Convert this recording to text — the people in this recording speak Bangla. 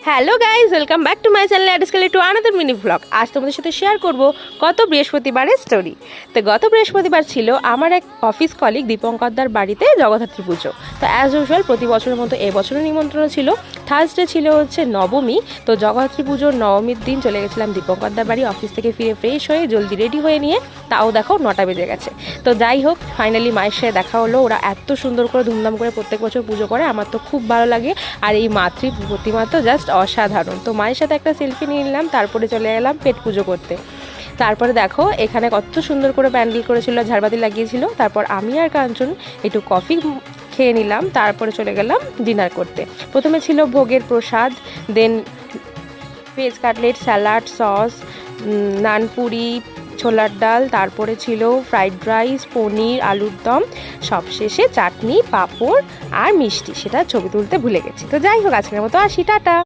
Hello guys, welcome back to my channel অ্যাডস্কেলে টু আনাদার মিনি ব্লগ। আজ তোমাদের সাথে শেয়ার করব গত বৃহস্পতিবারের স্টোরি। তো গত বৃহস্পতিবার ছিল আমার এক অফিস কলিগ দীপঙ্করদার বাড়িতে জগদ্ধাত্রী পুজো। তো অ্যাজ ইউজুয়াল প্রতি বছরের মতো এবছরও নিমন্ত্রণ ছিল। থার্সডে ছিল হচ্ছে নবমী। তো জগদ্ধাত্রী পুজোর নবমীর দিন চলে গেছিলাম দীপঙ্করদার বাড়ি। অফিস থেকে ফিরে ফ্রেশ হয়ে জলদি রেডি হয়ে নিয়ে, তাও দেখো 9টা বেজে গেছে। তো যাই হোক, ফাইনালি মায়ের সাথে দেখা হলো। ওরা এত সুন্দর করে ধুমধাম করে প্রত্যেক বছর পুজো করে, আমার তো খুব ভালো লাগে। আর এই মাতৃ প্রতিমা তো জাস্ট অসাধারণ। তো মায়ের সাথে একটা সেলফি নিয়ে নিলাম, তারপরে চলে গেলাম পেট পুজো করতে। তারপরে দেখো এখানে কত সুন্দর করে প্যান্ডেল করেছিল, ঝাড়বাতি লাগিয়েছিল। তারপর আমি আর কাঞ্চন একটু কফি খেয়ে নিলাম, তারপরে চলে গেলাম ডিনার করতে। প্রথমে ছিল ভোগের প্রসাদ, দেন ভেজ কাটলেট, স্যালাড, সস, নানপুরি, ছোলার ডাল, তারপরে ছিল ফ্রাইড রাইস, পনির, আলুর দম, সবশেষে চাটনি, পাঁপড় আর মিষ্টি। সেটা ছবি তুলতে ভুলে গেছি। তো যাই হোক, আজকের মতো আসি, টাটা।